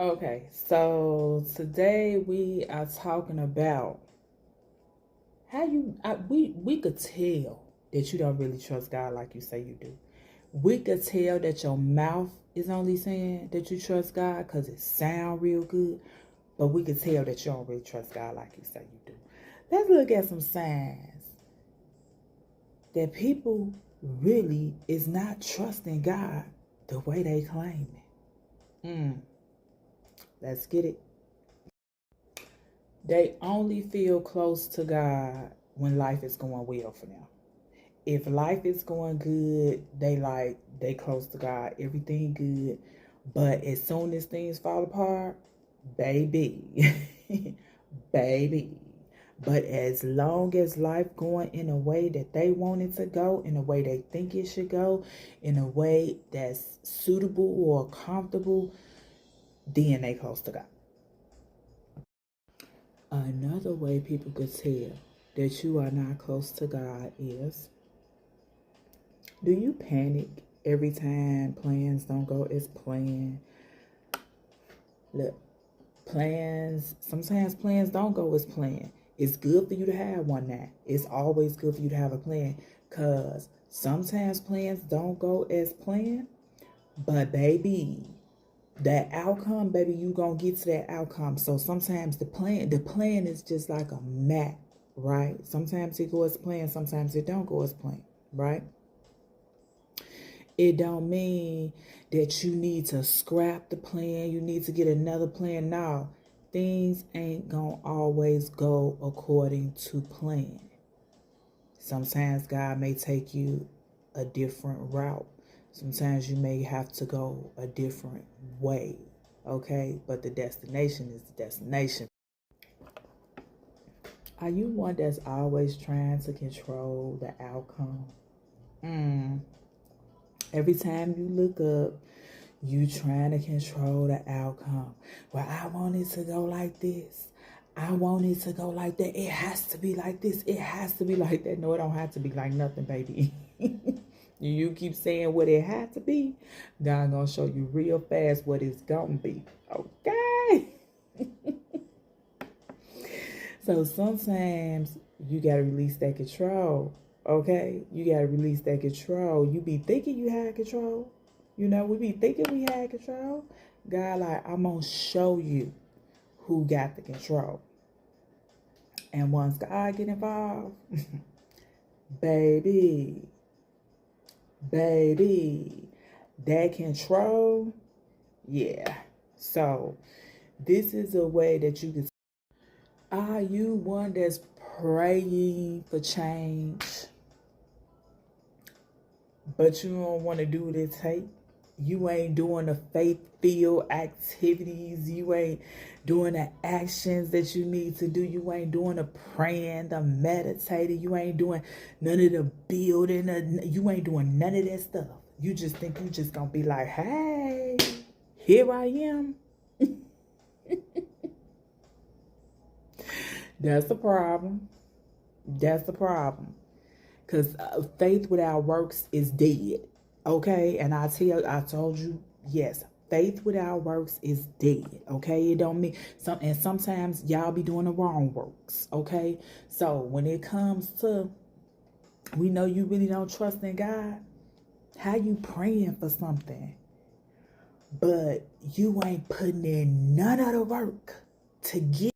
Okay, so today we are talking about how we could tell that you don't really trust God like you say you do. We could tell that your mouth is only saying that you trust God because it sound real good, but we could tell that you don't really trust God like you say you do. Let's look at some signs that people really is not trusting God the way they claim it. Let's get it. They only feel close to God when life is going well for them. If life is going good, they close to God, everything good. But as soon as things fall apart, baby, baby. But as long as life going in a way that they want it to go, in a way they think it should go, in a way that's suitable or comfortable, then they close to God. Another way people could tell that you are not close to God is, do you panic every time plans don't go as planned? Look, sometimes plans don't go as planned. It's good for you to have one now. It's always good for you to have a plan because sometimes plans don't go as planned, but baby, that outcome, baby, you gonna get to that outcome. So sometimes the plan is just like a map, right? Sometimes it goes as planned, sometimes it don't go as planned, right? It don't mean that you need to scrap the plan, you need to get another plan. No, things ain't gonna always go according to plan. Sometimes God may take you a different route. Sometimes you may have to go a different way. Okay, but the destination is the destination. Are you one that's always trying to control the outcome? Every time you look up, you trying to control the outcome. Well, I want it to go like this. I want it to go like that. It has to be like this. It has to be like that. No, it don't have to be like nothing, baby. You keep saying what it had to be, God gonna show you real fast what it's gonna be. Okay. So sometimes you gotta release that control. Okay? You gotta release that control. You be thinking you had control. You know, we be thinking we had control. God, like, I'm gonna show you who got the control. And once God get involved, baby, baby, that control, yeah. So this is a way that you can. Are you one that's praying for change, but you don't want to do what it takes? You ain't doing the faith-filled activities. You ain't doing the actions that you need to do. You ain't doing the praying, the meditating. You ain't doing none of the building. You ain't doing none of that stuff. You just think you just gonna be like, hey, here I am. That's the problem. That's the problem. Because faith without works is dead. Okay? And I told you, yes, faith without works is dead. Okay? It don't mean and sometimes y'all be doing the wrong works. Okay? So when it comes to, we know you really don't trust in God. How you praying for something, but you ain't putting in none of the work to get.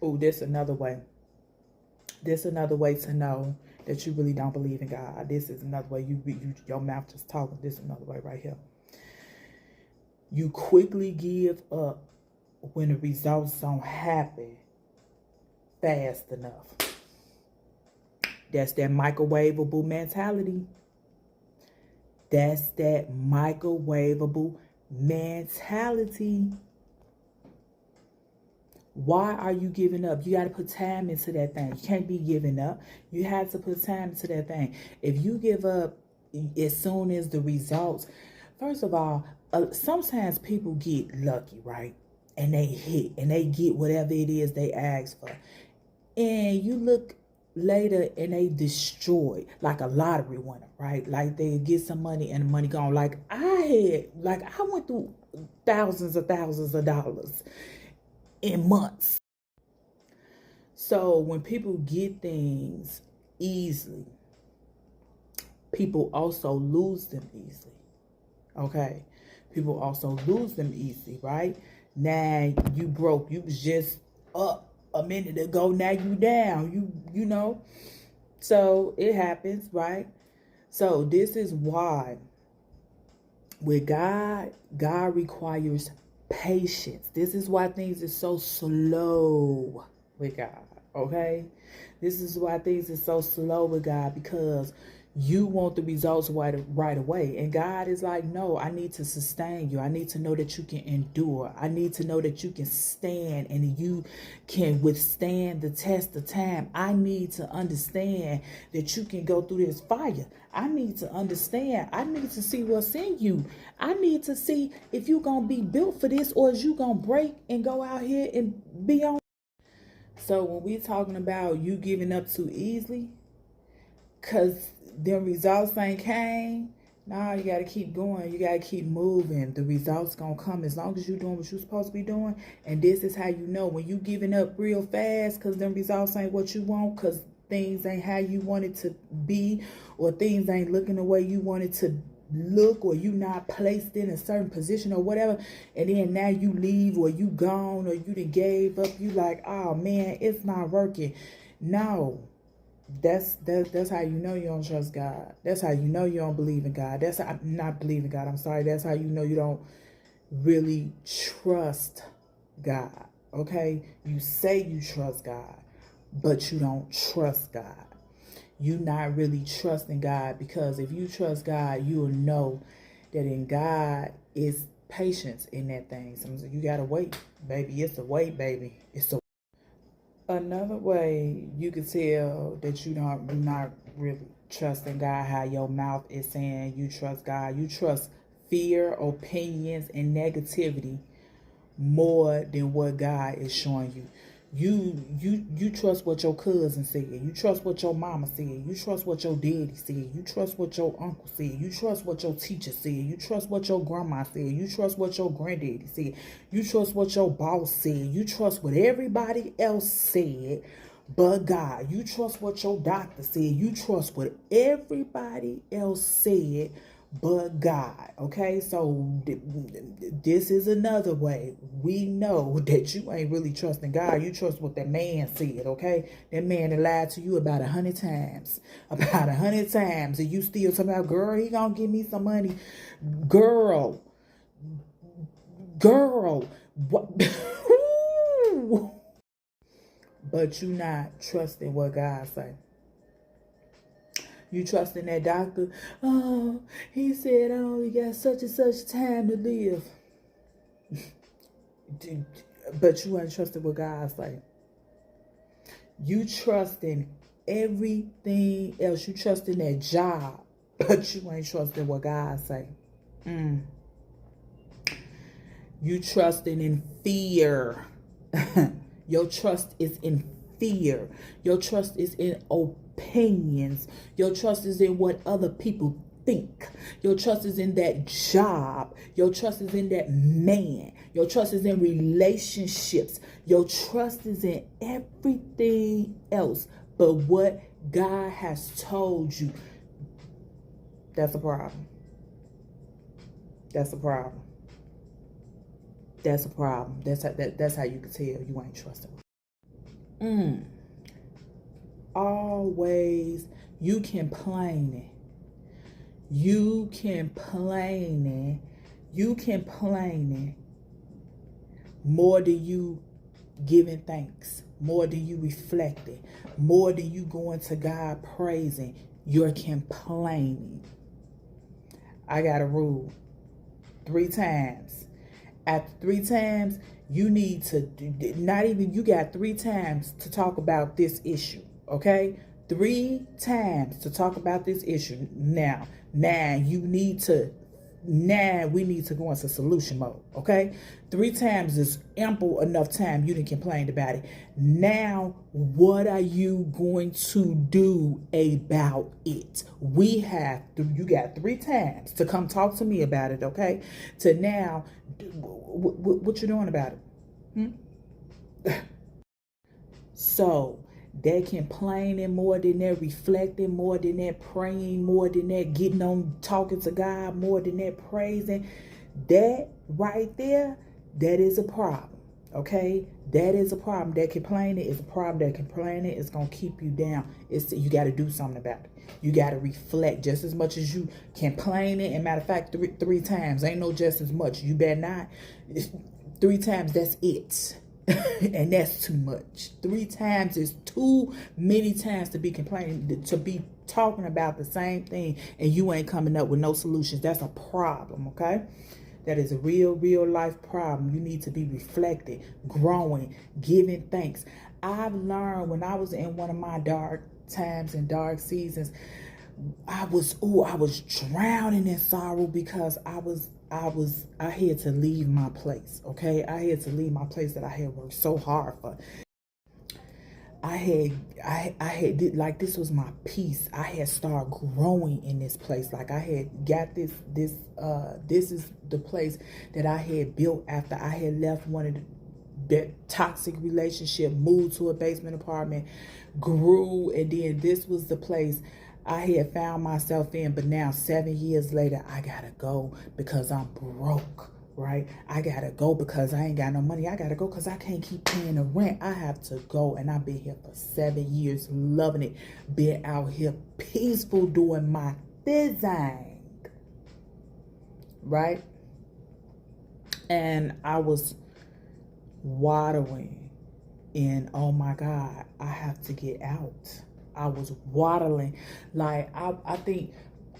Oh, there's another way. There's another way to know that you really don't believe in God. This is another way. Your mouth just talking. This is another way right here. You quickly give up when the results don't happen fast enough. That's that microwavable mentality. That's that microwavable mentality. Why are you giving up? You got to put time into that thing. You can't be giving up. You have to put time into that thing. If you give up as soon as the results, first of all, sometimes people get lucky, right? And they hit and they get whatever it is they ask for. And you look later and they destroy like a lottery winner, right? Like they get some money and the money gone. Like I went through thousands of dollars in months. So when people get things easily, people also lose them easily. Okay? People also lose them easily, right? Now you broke. You was just up a minute ago. Now you down. You know. So it happens, right? So this is why with God requires patience. This is why things are so slow with God. Okay? This is why things are so slow with God, because you want the results right away. And God is like, no, I need to sustain you. I need to know that you can endure. I need to know that you can stand and you can withstand the test of time. I need to understand that you can go through this fire. I need to understand. I need to see what's in you. I need to see if you're going to be built for this, or is you going to break and go out here and be on. So when we're talking about you giving up too easily, because the results ain't came, nah, you got to keep going. You got to keep moving. The results going to come as long as you're doing what you're supposed to be doing. And this is how you know when you giving up real fast because the results ain't what you want, because things ain't how you want it to be, or things ain't looking the way you want it to look, or you not placed in a certain position or whatever, and then now you leave, or you gone, or you done gave up. You like, oh man, it's not working. No. That's how you know you don't trust God. That's how you know you don't believe in God. That's how, not believe in God, I'm sorry. That's how you know you don't really trust God. Okay? You say you trust God, but you don't trust God. You're not really trusting God, because if you trust God, you'll know that in God is patience in that thing. So you gotta wait, baby. It's a wait, baby. It's a Another way you can tell that you're not really trusting God, how your mouth is saying you trust God. You trust fear, opinions, and negativity more than what God is showing you. You trust what your cousin said. You trust what your mama said. You trust what your daddy said. You trust what your uncle said. You trust what your teacher said. You trust what your grandma said. You trust what your granddaddy said. You trust what your boss said. You trust what everybody else said but God. You trust what your doctor said. You trust what everybody else said but God. Okay, so this is another way we know that you ain't really trusting God. You trust what that man said. Okay, that man that lied to you about 100 times, and you still talking about, girl, he gonna give me some money. Girl, what? But you not trusting what God say. You trusting that doctor. Oh, he said I only got such and such time to live. But you ain't trusting what God say. You trusting everything else. You trusting that job, but you ain't trusting what God say. You trusting in fear. Your trust is in fear. Your trust is in opinions. Your trust is in what other people think. Your trust is in that job. Your trust is in that man. Your trust is in relationships. Your trust is in everything else but what God has told you. That's a problem. That's a problem. That's a problem. That's how you can tell you ain't trusting. Always you complaining. You complaining more than you giving thanks, more than you reflecting, more than you going to God praising. You're complaining. I got a rule. 3 times. After 3 times, you need to, you got 3 times to talk about this issue, okay? 3 times to talk about this issue. Now you need to Now we need to go into solution mode, okay? 3 times is ample enough time. You didn't complain about it. Now, what are you going to do about it? You got 3 times to come talk to me about it, okay? To now, what you doing about it? So, they're complaining more than they're reflecting, more than they're praying, more than they're getting on talking to God, more than they're praising. That right there, that is a problem. Okay? That is a problem. That complaining is a problem. That complaining is going to keep you down. You got to do something about it. You got to reflect just as much as you complaining. And matter of fact, three times. Ain't no just as much. You better not. 3 times, that's it. And that's too much. 3 times is too many times to be complaining, to be talking about the same thing, and you ain't coming up with no solutions. That's a problem, okay? That is a real life problem. You need to be reflecting, growing, giving thanks. I've learned when I was in one of my dark times and dark seasons, I was drowning in sorrow because I had to leave my place, okay? I had to leave my place that I had worked so hard for. I had like, this was my peace. I had started growing in this place. Like, I had got this is the place that I had built after I had left one of the toxic relationship, moved to a basement apartment, grew, and then this was the place I had found myself in. But now 7 years later, I gotta go because I'm broke, right? I gotta go because I ain't got no money. I gotta go because I can't keep paying the rent. I have to go. And I've been here for 7 years, loving it, being out here peaceful, doing my thing, right? And I was waddling in, oh my God, I have to get out. I was waddling. Like, I think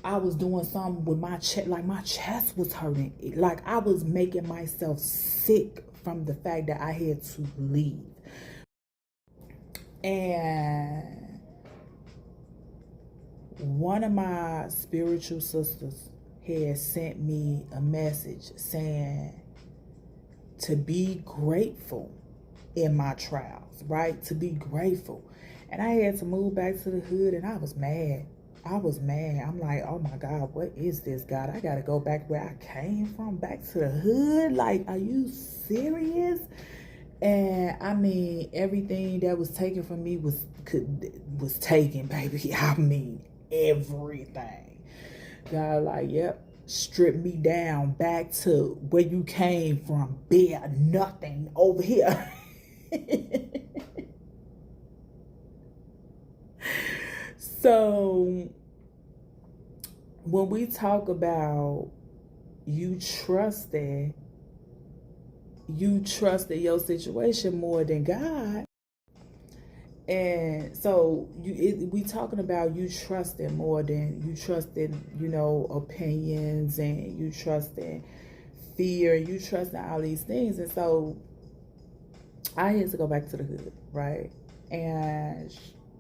I was doing something with my chest. Like, my chest was hurting. Like, I was making myself sick from the fact that I had to leave. And one of my spiritual sisters had sent me a message saying to be grateful in my trials, right? To be grateful. And I had to move back to the hood, and I was mad. I'm like, oh my God, what is this, God? I got to go back where I came from, back to the hood? Like, are you serious? And I mean, everything that was taken from me was taken, baby. I mean, everything. God, like, yep, strip me down back to where you came from. Bare nothing over here. So when we talk about you trusted your situation more than God. And so we talking about you trusting more than you trusting, opinions, and you trusting fear, and you trusting all these things. And so I had to go back to the hood, right? And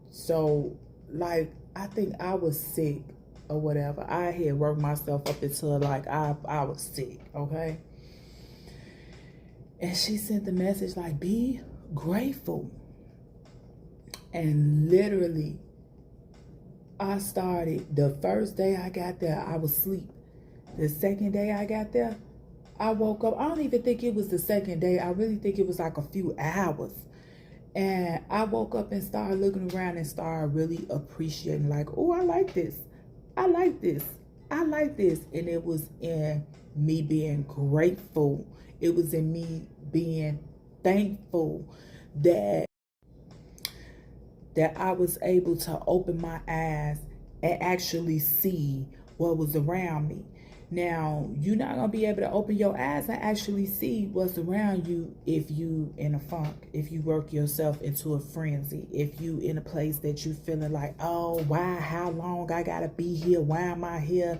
so, like, I think I was sick or whatever. I had worked myself up until, like, I was sick, okay? And she sent the message, like, be grateful. And literally, I started, the first day I got there, I was asleep. The second day I got there, I woke up. I don't even think it was the second day. I really think it was like a few hours. And I woke up and started looking around and started really appreciating, like, oh, I like this. I like this. I like this. And it was in me being grateful. It was in me being thankful that I was able to open my eyes and actually see what was around me. Now, you're not going to be able to open your eyes and actually see what's around you if you in a funk, if you work yourself into a frenzy, if you in a place that you feeling like, oh, why, how long I got to be here? Why am I here?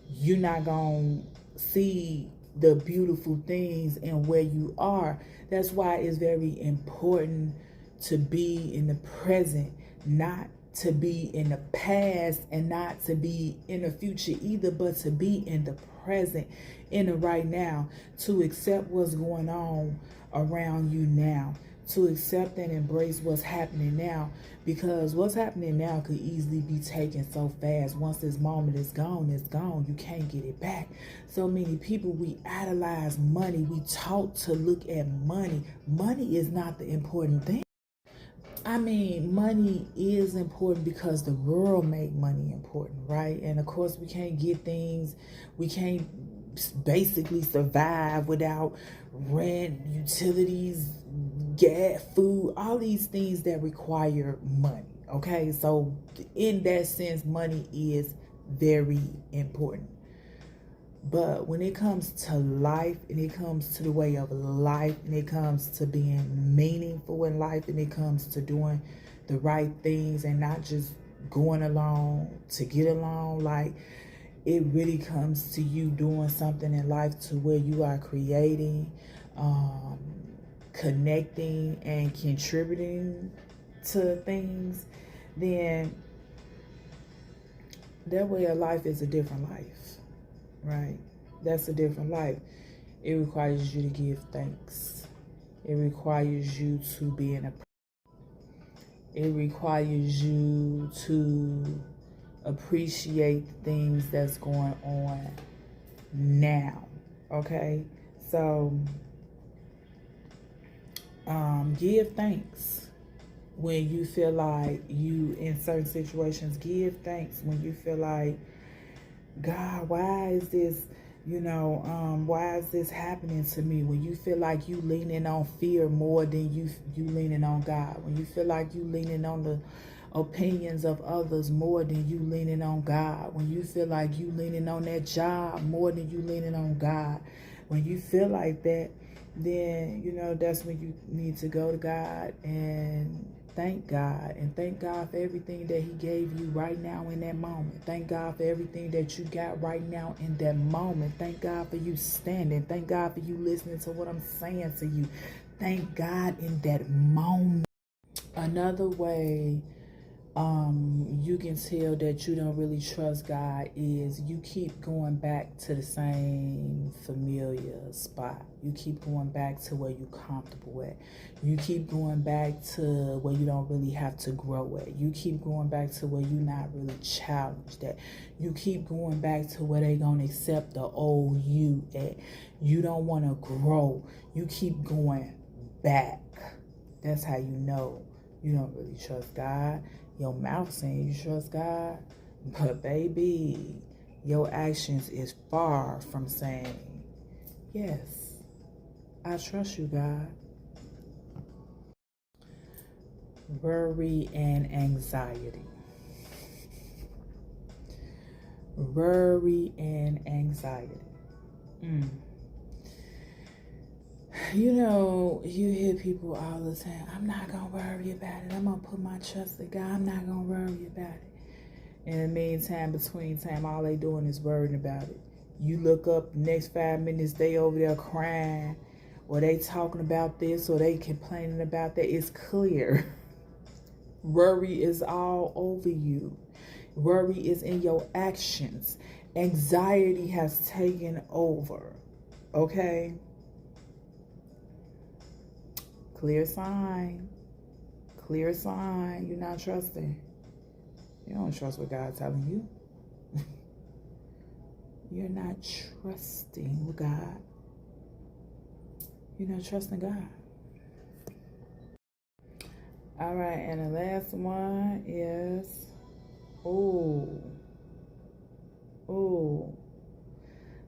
You're not going to see the beautiful things and where you are. That's why it's very important to be in the present, not to be in the past, and not to be in the future either, but to be in the present in the right now, to accept what's going on around you now, to accept and embrace what's happening now, because what's happening now could easily be taken so fast. Once this moment is gone, it's gone. You can't get it back. So many people, we idolize money. We taught to look at money. Money is not the important thing. I mean, money is important because the world made money important, right? And of course, we can't get things, we can't basically survive without rent, utilities, gas, food, all these things that require money, okay? So in that sense, money is very important. But when it comes to life, and it comes to the way of life, and it comes to being meaningful in life, and it comes to doing the right things and not just going along to get along, like, it really comes to you doing something in life to where you are creating, connecting, and contributing to things, then that way of life is a different life. Right? That's a different life. It requires you to give thanks. It requires you to be in a... It requires you to appreciate the things that's going on now. Okay? So, give thanks when you feel like you in certain situations. Give thanks when you feel like, God, why is this, why is this happening to me? When you feel like you leaning on fear more than you leaning on God. When you feel like you leaning on the opinions of others more than you leaning on God. When you feel like you leaning on that job more than you leaning on God. When you feel like that, then, that's when you need to go to God and thank God, and thank God for everything that he gave you right now in that moment. Thank God for everything that you got right now in that moment. Thank God for you standing. Thank God for you listening to what I'm saying to you. Thank God in that moment. Another way you can tell that you don't really trust God is you keep going back to the same familiar spot. You keep going back to where you're comfortable at. You keep going back to where you don't really have to grow at. You keep going back to where you're not really challenged at. You keep going back to where they're going to accept the old you at. You don't want to grow. You keep going back. That's how you know you don't really trust God. Your mouth saying you trust God, but baby, your actions is far from saying, yes, I trust you, God. Worry and anxiety. Worry and anxiety. You hear people all the time, I'm not going to worry about it. I'm going to put my trust in God. I'm not going to worry about it. In the meantime, between time, all they doing is worrying about it. You look up, next 5 minutes, they over there crying, or they talking about this, or they complaining about that. It's clear. Worry is all over you. Worry is in your actions. Anxiety has taken over. Okay? Clear sign. Clear sign. You're not trusting. You don't trust what God's telling you. You're not trusting God. You're not trusting God. All right, and the last one is,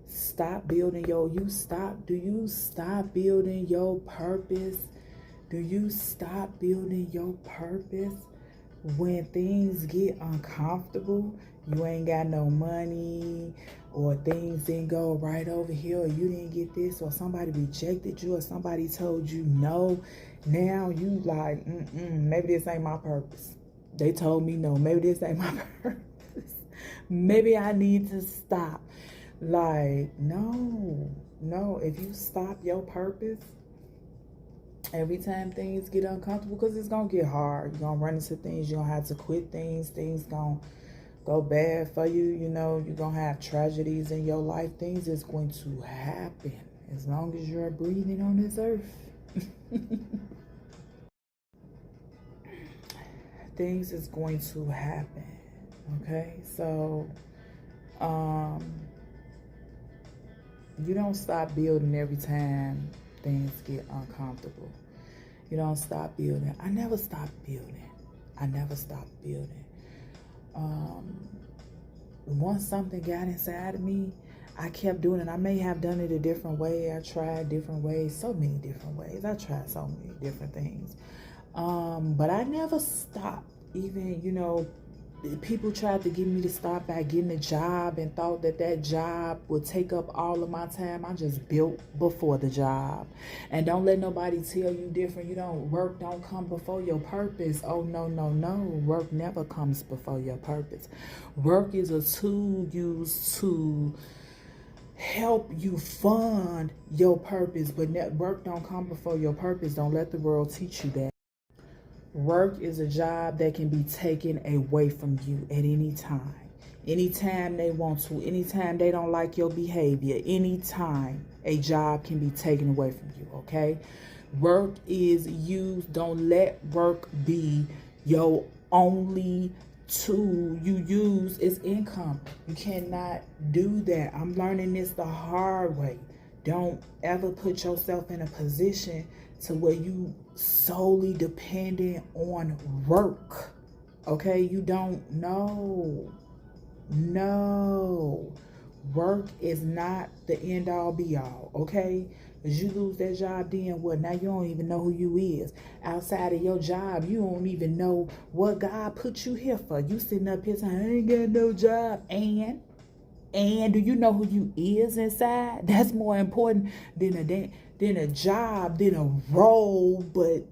stop building do you stop building your purpose? Do you stop building your purpose when things get uncomfortable? You ain't got no money, or things didn't go right over here, or you didn't get this, or somebody rejected you, or somebody told you no. Now you like, maybe this ain't my purpose. They told me no, maybe this ain't my purpose. Maybe I need to stop. Like, no. If you stop your purpose, every time things get uncomfortable, because it's going to get hard. You're going to run into things. You're going to have to quit things. Things going to go bad for you, you know, you're going to have tragedies in your life. Things is going to happen as long as you're breathing on this earth. Things is going to happen. Okay? So, you don't stop building every time things get uncomfortable. You don't stop building. I never stopped building. I never stopped building. Once something got inside of me, I kept doing it. I may have done it a different way. I tried different ways, so many different ways. I tried so many different things. But I never stopped. Even, you know, people tried to get me to stop by getting a job and thought that that job would take up all of my time. I just built before the job. And don't let nobody tell you different. Work don't come before your purpose. Oh, no, no, no. Work never comes before your purpose. Work is a tool used to help you fund your purpose, but work don't come before your purpose. Don't let the world teach you that. Work is a job that can be taken away from you at any time. Anytime they want to, anytime they don't like your behavior, anytime a job can be taken away from you, okay? Work is used. Don't let work be your only tool you use as income. You cannot do that. I'm learning this the hard way. Don't ever put yourself in a position to where you solely dependent on work. Okay? You don't know. No. Work is not the end all be all. Okay? Because you lose that job, then what? Now you don't even know who you is. Outside of your job, you don't even know what God put you here for. You sitting up here saying, I ain't got no job. And do you know who you is inside? That's more important than a job, than a role. But